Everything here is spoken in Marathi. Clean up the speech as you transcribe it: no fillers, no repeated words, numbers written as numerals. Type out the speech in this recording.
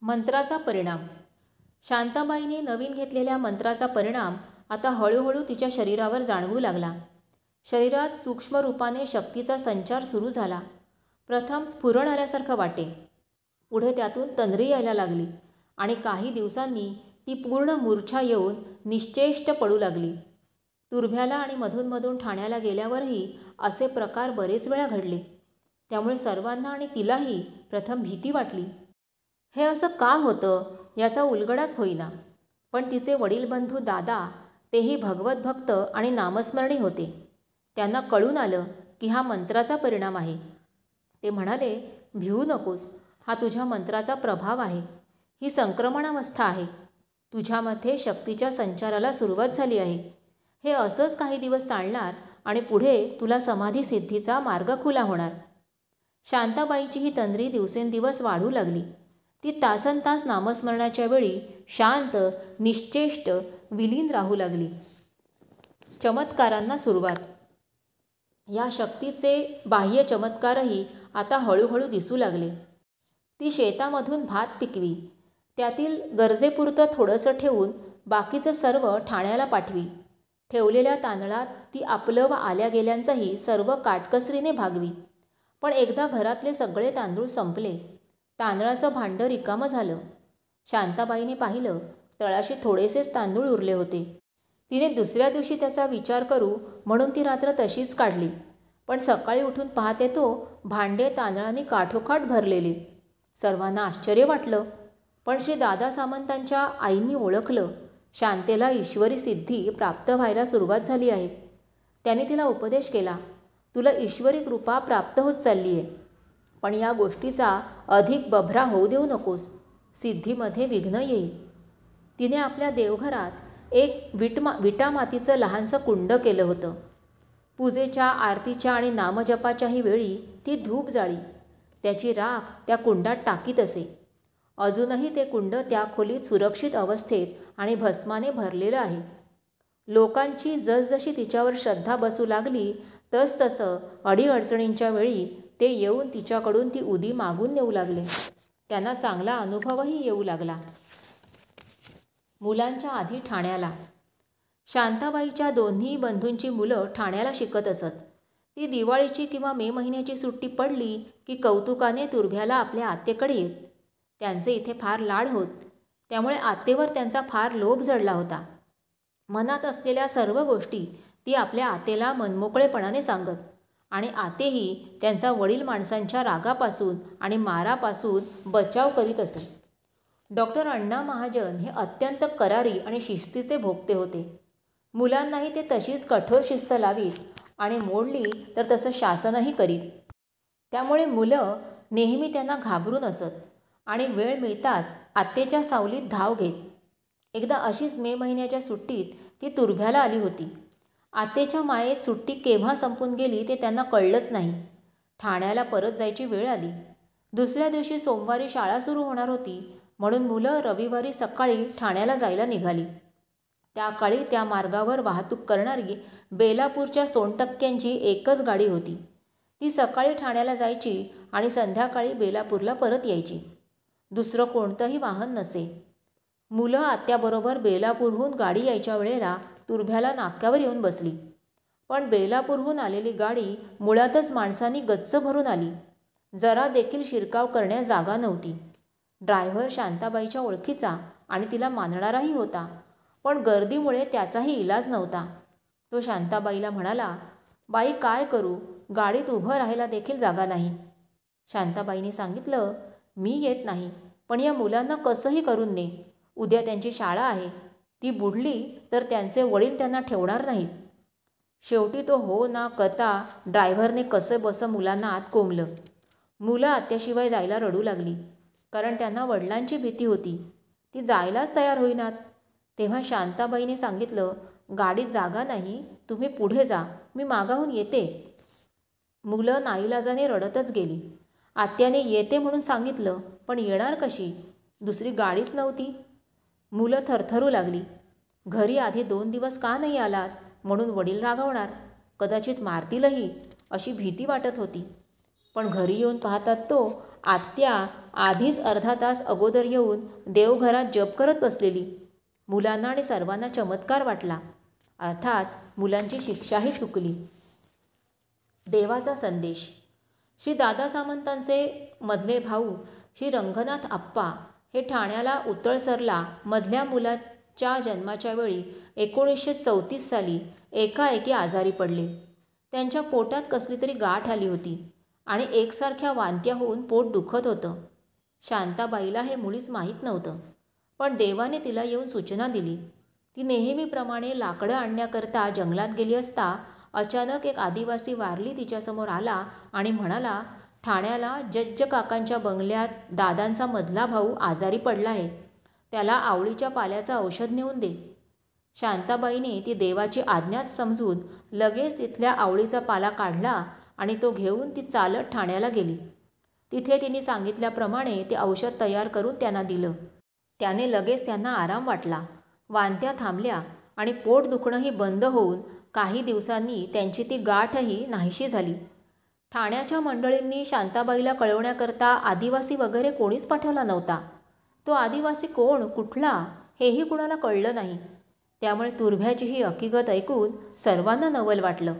मंत्राचा परिणाम. शांताबाईने नवीन घेतलेल्या मंत्राचा परिणाम आता हळूहळू तिच्या शरीरावर जाणवू लागला. शरीरात सूक्ष्म रूपाने शक्तीचा संचार सुरू झाला. प्रथम स्फुरण आल्यासारखं वाटे, पुढे त्यातून तंद्री यायला लागली आणि काही दिवसांनी ती पूर्ण मूर्छा येऊन निश्चेष्ट पडू लागली. तुर्भ्याला आणि मधूनमधून ठाण्याला गेल्यावरही असे प्रकार बरेच वेळा घडले. त्यामुळे सर्वांना आणि तिलाही प्रथम भीती वाटली. हे असं का होतं याचा उलगडाच होईना. पण तिचे वडील बंधू दादा तेही भगवत भक्त आणि नामस्मरणी होते. त्यांना कळून आलं की हा मंत्राचा परिणाम आहे. ते म्हणाले, भिवू नकोस, हा तुझ्या मंत्राचा प्रभाव आहे. ही संक्रमणावस्था आहे. तुझ्यामध्ये शक्तीच्या संचाराला सुरुवात झाली आहे. हे असंच काही दिवस चालणार आणि पुढे तुला समाधी सिद्धीचा मार्ग खुला होणार. शांताबाईची ही तंद्री दिवसेंदिवस वाढू लागली. ती तासनतास नामस्मरणाच्या वेळी शांत, निश्चेष्ट, विलीन राहू लागली. चमत्कारांना सुरुवात. या शक्तीचे बाह्य चमत्कारही आता हळूहळू दिसू लागले. ती शेतामधून भात पिकवी, त्यातील गरजेपुरतं थोडंसं ठेवून बाकीचं सर्व ठाण्याला पाठवी. ठेवलेल्या तांदळात ती आपलं व आल्या गेल्यांचंही सर्व काटकसरीने भागवी. पण एकदा घरातले सगळे तांदूळ संपले. तांदळाचं भांडं रिकामं झालं. शांताबाईने पाहिलं, तळाशी थोडेसेच तांदूळ उरले होते. तिने दुसऱ्या दिवशी त्याचा विचार करू म्हणून ती रात्र तशीच काढली. पण सकाळी उठून पाहते तो भांडे तांदळांनी काठोकाठ भरलेले. सर्वांना आश्चर्य वाटलं. पण श्री दादा सामंतांच्या आईंनी ओळखलं, शांतेला ईश्वरी सिद्धी प्राप्त व्हायला सुरुवात झाली आहे. त्याने तिला उपदेश केला, तुला ईश्वरी कृपा प्राप्त होत चालली आहे. पण या गोष्टीचा अधिक बभरा होऊ देऊ नकोस, सिद्धीमध्ये विघ्न येईल. तिने आपल्या देवघरात एक विटामातीचं लहानसं कुंड केलं होतं. पूजेच्या, आरतीच्या आणि नामजपाच्याही वेळी ती धूप जाळी. त्याची राख त्या कुंडात टाकीत असे. अजूनही ते कुंड त्या खोलीत सुरक्षित अवस्थेत आणि भस्माने भरलेलं आहे. लोकांची जसजशी तिच्यावर श्रद्धा बसू लागली तसतसं अडीअडचणींच्या वेळी ते येऊन तिच्याकडून ती उदी मागून नेऊ लागले. त्यांना चांगला अनुभवही येऊ लागला. मुलांच्या आधी ठाण्याला. शांताबाईच्या दोन्ही बंधूंची मुलं ठाण्याला शिकत असत. ती दिवाळीची किंवा मे महिन्याची सुट्टी पडली की कौतुकाने तुर्भ्याला आपल्या आत्तेकडे येत. त्यांचे इथे फार लाड होत. त्यामुळे आत्तेवर त्यांचा फार लोभ जडला होता. मनात असलेल्या सर्व गोष्टी ती आपल्या आतेला मनमोकळेपणाने सांगत आणि आतेही त्यांचा वडील माणसांच्या रागापासून आणि मारापासून बचाव करीत असे. डॉक्टर अण्णा महाजन हे अत्यंत करारी आणि शिस्तीचे भोक्ते होते. मुलांनाही ते तशीच कठोर शिस्त लावीत आणि मोडली तर तसं शासनही करीत. त्यामुळे मुलं नेहमी त्यांना घाबरून असत आणि वेळ मिळताच आत्तेच्या सावलीत धाव घेत. एकदा अशीच मे महिन्याच्या सुट्टीत ती तुर्भ्याला आली होती. आत्तेच्या मायेत सुट्टी केव्हा संपून गेली ते त्यांना कळलंच नाही. ठाण्याला परत जायची वेळ आली. दुसऱ्या दिवशी सोमवारी शाळा सुरू होणार होती म्हणून मुलं रविवारी सकाळी ठाण्याला जायला निघाली. त्या काळी त्या मार्गावर वाहतूक करणारी बेलापूरच्या सोनटक्क्यांची एकच गाडी होती. ती सकाळी ठाण्याला जायची आणि संध्याकाळी बेलापूरला परत यायची. दुसरं कोणतंही वाहन नसे. मुलं आत्याबरोबर बेलापूरहून गाडी यायच्या वेळेला तुर्भ्याला नाक्यावर येऊन बसली. पण बेलापूरहून आलेली गाडी मुळातच माणसांनी गच्च भरून आली. जरा देखील शिरकाव करण्यास जागा नव्हती. ड्रायव्हर शांताबाईच्या ओळखीचा आणि तिला मानणाराही होता. पण गर्दीमुळे त्याचाही इलाज नव्हता. तो शांताबाईला म्हणाला, बाई काय करू, गाडीत उभं राहायला देखील जागा नाही. शांताबाईने सांगितलं, मी येत नाही, पण या मुलांना कसंही करून ने. उद्या त्यांची शाळा आहे. ती बुडली तर त्यांचे वडील त्यांना ठेवणार नाहीत. शेवटी तो हो ना करता ड्रायव्हरने कसं बसं मुलांना आत कोंबलं. मुलं आत्याशिवाय जायला रडू लागली, कारण त्यांना वडिलांची भीती होती. ती जायलाच तयार होईनात. तेव्हा शांताबाईने सांगितलं, गाडीत जागा नाही, तुम्ही पुढे जा, मी मागाहून येते. मुलं नाईलाजाने रडतच गेली. आत्याने येते म्हणून सांगितलं, पण येणार कशी? दुसरी गाडीच नव्हती. मुलं थरथरू लागली. घरी आधी 2 दिवस का नाही आलात म्हणून वडील रागावणार, कदाचित मारतीलही, अशी भीती वाटत होती. पण घरी येऊन पाहतात तो आत्या आधीच अर्धा तास अगोदर येऊन देवघरात जप करत बसलेली. मुलांना आणि सर्वांना चमत्कार वाटला. अर्थात मुलांची शिक्षाही चुकली. देवाचा संदेश. श्री दादा सामंतांचे मधले भाऊ श्री रंगनाथ आप्पा हे ठाण्याला उतळसरला मधल्या मुलाच्या जन्माच्या वेळी 1934 साली एकाएकी आजारी पडले. त्यांच्या पोटात कसली तरी गाठ आली होती आणि एकसारख्या वांत्या होऊन पोट दुखत होतं. शांताबाईला हे मुळीच माहीत नव्हतं, पण देवाने तिला येऊन सूचना दिली. ती नेहमीप्रमाणे लाकडं आणण्याकरता जंगलात गेली असता अचानक एक आदिवासी वारली तिच्यासमोर आला आणि म्हणाला, ठाण्याला जज्ज काकांच्या बंगल्यात दादांचा मधला भाऊ आजारी पडला आहे. त्याला आवळीच्या पाल्याचं औषध नेऊन दे. शांताबाईने ती देवाची आज्ञाच समजून लगेच तिथल्या आवळीचा पाला काढला आणि तो घेऊन ती चालत ठाण्याला गेली. तिथे तिने सांगितल्याप्रमाणे ते औषध तयार करून त्यांना दिलं. त्याने लगेच त्यांना आराम वाटला. वांत्या थांबल्या आणि पोट दुखणंही बंद होऊन काही दिवसांनी त्यांची ती गाठही नाहीशी झाली. ठाण्याच्या मंडळींनी शांताबाईला कळवण्याकरता आदिवासी वगैरे कोणीच पाठवला नव्हता. तो आदिवासी कोण, कुठला, हेही कुणाला कळलं नाही. त्यामुळे तुर्भ्याची ही हकीकत ऐकून सर्वांना नवल वाटलं.